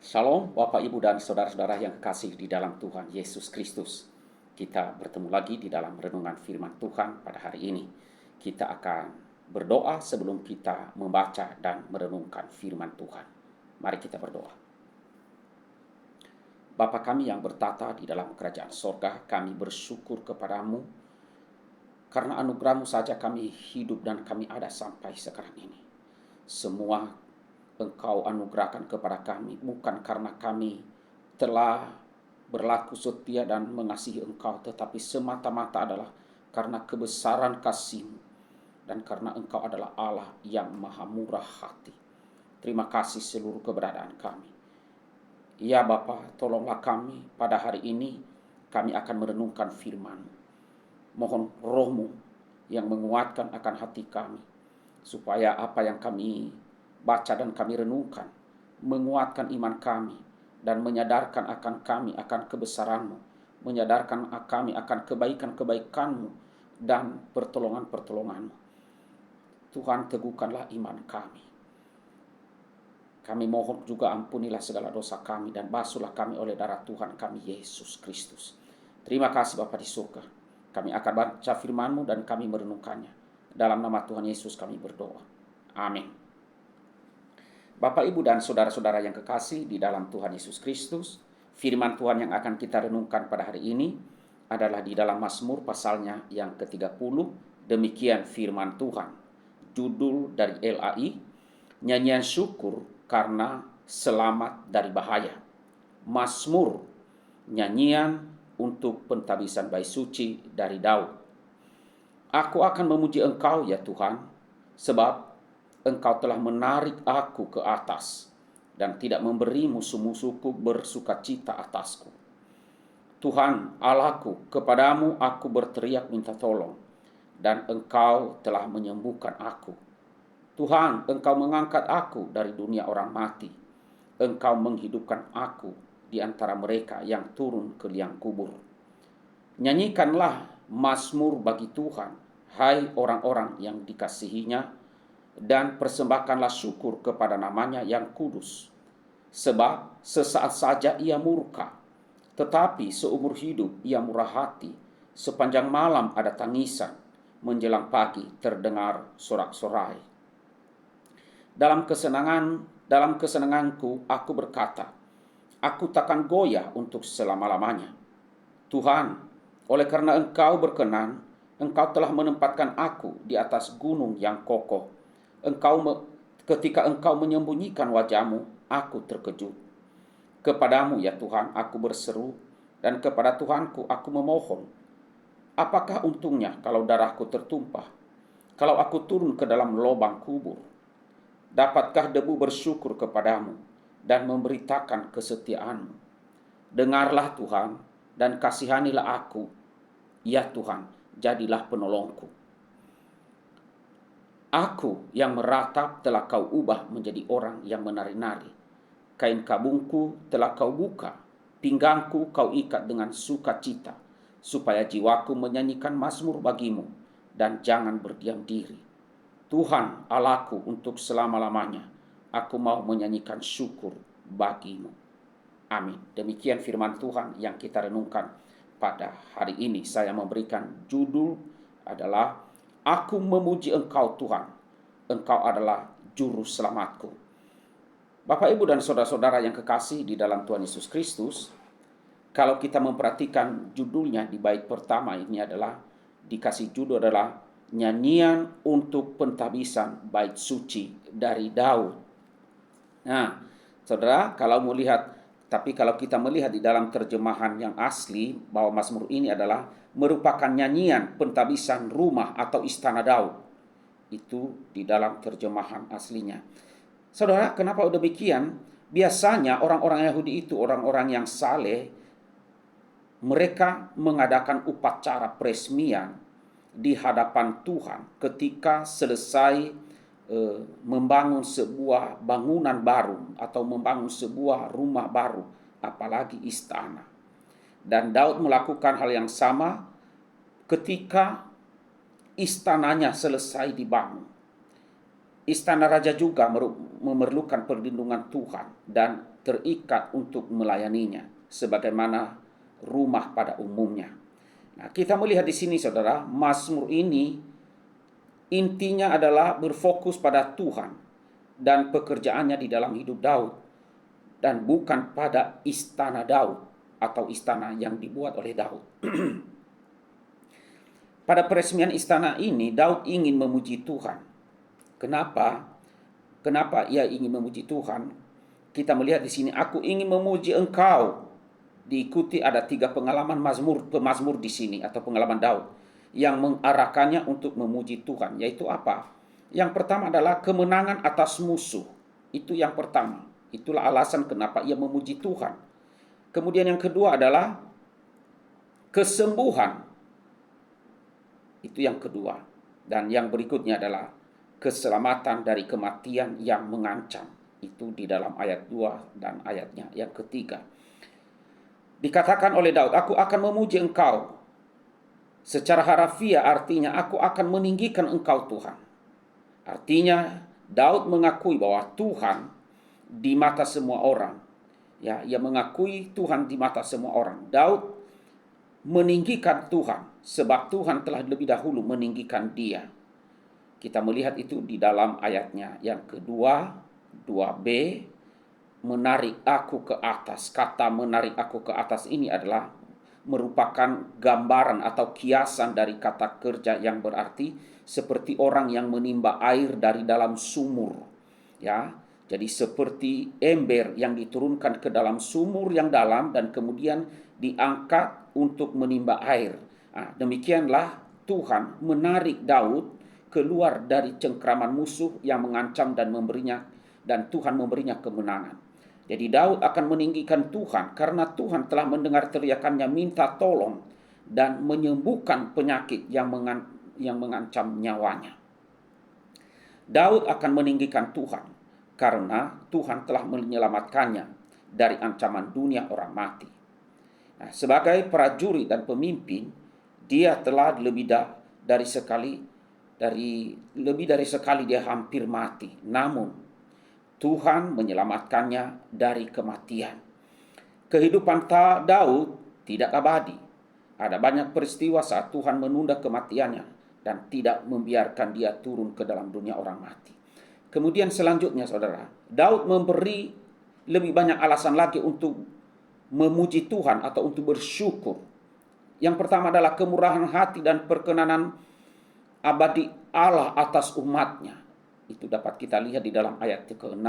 Shalom Bapak Ibu dan Saudara-saudara yang kekasih di dalam Tuhan Yesus Kristus. Kita bertemu lagi di dalam renungan firman Tuhan pada hari ini. Kita akan berdoa sebelum kita membaca dan merenungkan firman Tuhan. Mari kita berdoa. Bapa kami yang bertata di dalam kerajaan sorga, kami bersyukur kepadamu karena anugerah-Mu saja kami hidup dan kami ada sampai sekarang ini. Semua Engkau anugerahkan kepada kami bukan karena kami telah berlaku setia dan mengasihi Engkau, tetapi semata-mata adalah karena kebesaran kasih-Mu dan karena Engkau adalah Allah yang maha murah hati. Terima kasih seluruh keberadaan kami. Ya Bapa, tolonglah kami pada hari ini, kami akan merenungkan firman-Mu. Mohon roh-Mu yang menguatkan akan hati kami, supaya apa yang kami baca dan kami renungkan menguatkan iman kami dan menyadarkan akan kami akan kebesaran-Mu, menyadarkan kami akan kebaikan-kebaikan-Mu dan pertolongan-pertolongan-Mu. Tuhan, teguhkanlah iman kami. Kami mohon juga ampunilah segala dosa kami dan basuhlah kami oleh darah Tuhan kami Yesus Kristus. Terima kasih Bapa di surga. Kami akan baca firman-Mu dan kami merenungkannya. Dalam nama Tuhan Yesus kami berdoa. Amin. Bapak, Ibu, dan saudara-saudara yang kekasih di dalam Tuhan Yesus Kristus, firman Tuhan yang akan kita renungkan pada hari ini adalah di dalam Mazmur pasalnya yang ke-30. Demikian firman Tuhan. Judul dari LAI, nyanyian syukur karena selamat dari bahaya. Mazmur, nyanyian untuk pentabisan bait suci dari Daud. Aku akan memuji Engkau ya Tuhan, sebab Engkau telah menarik aku ke atas dan tidak memberi musuh-musuhku bersukacita atasku. Tuhan Allahku, kepadamu aku berteriak minta tolong, dan Engkau telah menyembuhkan aku. Tuhan, Engkau mengangkat aku dari dunia orang mati. Engkau menghidupkan aku di antara mereka yang turun ke liang kubur. Nyanyikanlah mazmur bagi Tuhan, hai orang-orang yang dikasihinya, dan persembahkanlah syukur kepada namanya yang kudus. Sebab sesaat saja ia murka, tetapi seumur hidup ia murah hati. Sepanjang malam ada tangisan, menjelang pagi terdengar sorak-sorai. Dalam kesenanganku aku berkata, aku takkan goyah untuk selama-lamanya. Tuhan, oleh karena Engkau berkenan, Engkau telah menempatkan aku di atas gunung yang kokoh. Ketika Engkau menyembunyikan wajah-Mu, aku terkejut. Kepadamu ya Tuhan aku berseru, dan kepada Tuhanku aku memohon. Apakah untungnya kalau darahku tertumpah, kalau aku turun ke dalam lubang kubur? Dapatkah debu bersyukur kepadamu dan memberitakan kesetiaan-Mu? Dengarlah Tuhan dan kasihanilah aku. Ya Tuhan, jadilah penolongku. Aku yang meratap telah Kau ubah menjadi orang yang menari-nari. Kain kabungku telah Kau buka, pinggangku Kau ikat dengan sukacita, supaya jiwaku menyanyikan mazmur bagi-Mu dan jangan berdiam diri. Tuhan Allahku, untuk selama-lamanya aku mau menyanyikan syukur bagi-Mu. Amin. Demikian firman Tuhan yang kita renungkan pada hari ini. Saya memberikan judul adalah Aku memuji Engkau Tuhan, Engkau adalah juru selamatku. Bapak, Ibu, dan saudara-saudara yang kekasih di dalam Tuhan Yesus Kristus, kalau kita memperhatikan judulnya di bait pertama ini adalah, dikasih judul adalah nyanyian untuk pentabisan bait suci dari Daud. Nah, saudara, kalau kita melihat di dalam terjemahan yang asli bahwa Mazmur ini adalah merupakan nyanyian pentabisan rumah atau istana Daud. Itu di dalam terjemahan aslinya. Saudara, kenapa demikian? Biasanya orang-orang Yahudi itu orang-orang yang saleh, mereka mengadakan upacara peresmian di hadapan Tuhan ketika selesai membangun sebuah bangunan baru atau membangun sebuah rumah baru, apalagi istana. Dan Daud melakukan hal yang sama ketika istananya selesai dibangun. istana raja juga memerlukan perlindungan Tuhan dan terikat untuk melayaninya sebagaimana rumah pada umumnya. Nah, kita melihat di sini saudara, Mazmur ini intinya adalah berfokus pada Tuhan dan pekerjaannya di dalam hidup Daud, dan bukan pada istana Daud atau istana yang dibuat oleh Daud. Pada peresmian istana ini, Daud ingin memuji Tuhan. Kenapa? Kenapa ia ingin memuji Tuhan? Kita melihat di sini, aku ingin memuji Engkau. Diikuti ada 3 pengalaman pemazmur di sini atau pengalaman Daud yang mengarahkannya untuk memuji Tuhan. Yaitu apa? Yang pertama adalah kemenangan atas musuh. Itu yang pertama. Itulah alasan kenapa ia memuji Tuhan. Kemudian yang kedua adalah kesembuhan. Itu yang kedua. Dan yang berikutnya adalah keselamatan dari kematian yang mengancam. Itu di dalam ayat 2 dan ayatnya yang ketiga. Dikatakan oleh Daud, aku akan memuji Engkau. Secara harafiah artinya aku akan meninggikan Engkau Tuhan. Artinya Daud mengakui bahwa Tuhan di mata semua orang. Ya, ia mengakui Tuhan di mata semua orang. Daud meninggikan Tuhan sebab Tuhan telah lebih dahulu meninggikan dia. Kita melihat itu di dalam ayatnya yang kedua, 2b, menarik aku ke atas. Kata menarik aku ke atas ini adalah merupakan gambaran atau kiasan dari kata kerja yang berarti seperti orang yang menimba air dari dalam sumur. Ya, jadi seperti ember yang diturunkan ke dalam sumur yang dalam dan kemudian diangkat untuk menimba air. Nah, demikianlah Tuhan menarik Daud keluar dari cengkraman musuh yang mengancam dan Tuhan memberinya kemenangan. Jadi Daud akan meninggikan Tuhan karena Tuhan telah mendengar teriakannya minta tolong dan menyembuhkan penyakit yang mengancam nyawanya. Daud akan meninggikan Tuhan karena Tuhan telah menyelamatkannya dari ancaman dunia orang mati. Nah, sebagai prajurit dan pemimpin, dia telah lebih dari sekali dia hampir mati. Namun Tuhan menyelamatkannya dari kematian. Kehidupan Daud tidak abadi. Ada banyak peristiwa saat Tuhan menunda kematiannya dan tidak membiarkan dia turun ke dalam dunia orang mati. Kemudian selanjutnya saudara, Daud memberi lebih banyak alasan lagi untuk memuji Tuhan atau untuk bersyukur. Yang pertama adalah kemurahan hati dan perkenanan abadi Allah atas umatnya. Itu dapat kita lihat di dalam ayat ke-6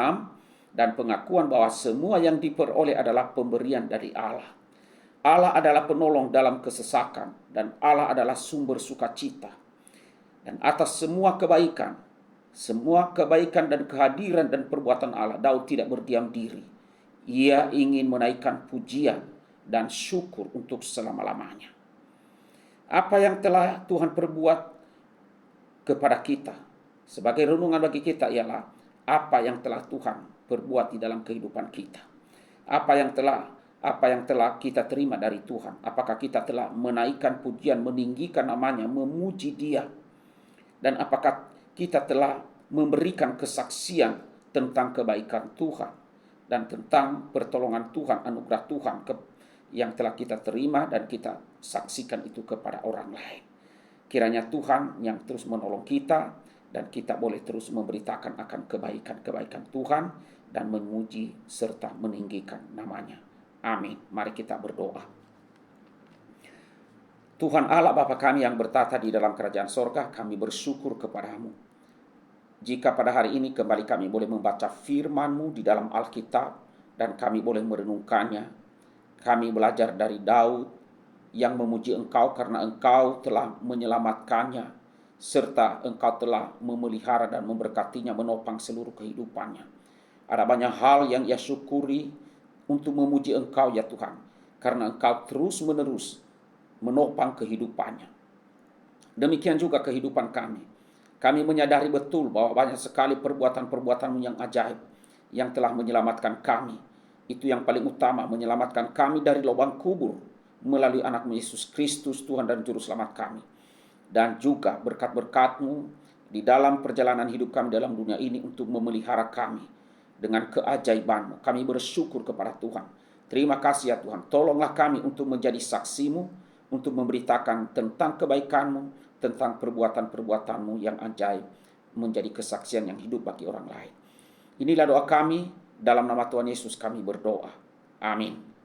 dan pengakuan bahwa semua yang diperoleh adalah pemberian dari Allah. Allah adalah penolong dalam kesesakan dan Allah adalah sumber sukacita. Dan atas semua kebaikan dan kehadiran dan perbuatan Allah, Daud tidak berdiam diri. Ia ingin menaikkan pujian dan syukur untuk selama-lamanya. Apa yang telah Tuhan perbuat kepada kita sebagai renungan bagi kita ialah apa yang telah Tuhan perbuat di dalam kehidupan kita. Apa yang telah kita terima dari Tuhan. Apakah kita telah menaikkan pujian, meninggikan namanya, memuji Dia. Dan apakah kita telah memberikan kesaksian tentang kebaikan Tuhan dan tentang pertolongan Tuhan, anugerah Tuhan yang telah kita terima dan kita saksikan itu kepada orang lain. Kiranya Tuhan yang terus menolong kita dan kita boleh terus memberitakan akan kebaikan-kebaikan Tuhan dan memuji serta meninggikan namanya. Amin. Mari kita berdoa. Tuhan Allah Bapa kami yang bertata di dalam kerajaan sorga, kami bersyukur kepadamu. Jika pada hari ini kembali kami boleh membaca firman-Mu di dalam Alkitab dan kami boleh merenungkannya. Kami belajar dari Daud yang memuji Engkau karena Engkau telah menyelamatkannya, serta Engkau telah memelihara dan memberkatinya, menopang seluruh kehidupannya. Ada banyak hal yang ia syukuri untuk memuji Engkau ya Tuhan, karena Engkau terus-menerus menopang kehidupannya. Demikian juga kehidupan kami. Kami menyadari betul bahwa banyak sekali perbuatan-perbuatan-Mu yang ajaib yang telah menyelamatkan kami. Itu yang paling utama, menyelamatkan kami dari lubang kubur melalui anak-Mu Yesus Kristus, Tuhan dan Juru Selamat kami. Dan juga berkat-berkat-Mu di dalam perjalanan hidup kami dalam dunia ini untuk memelihara kami dengan keajaiban-Mu. Kami bersyukur kepada Tuhan. Terima kasih ya Tuhan. Tolonglah kami untuk menjadi saksi-Mu, untuk memberitakan tentang kebaikan-Mu, tentang perbuatan-perbuatan-Mu yang ajaib, menjadi kesaksian yang hidup bagi orang lain. Inilah doa kami, dalam nama Tuhan Yesus kami berdoa. Amin.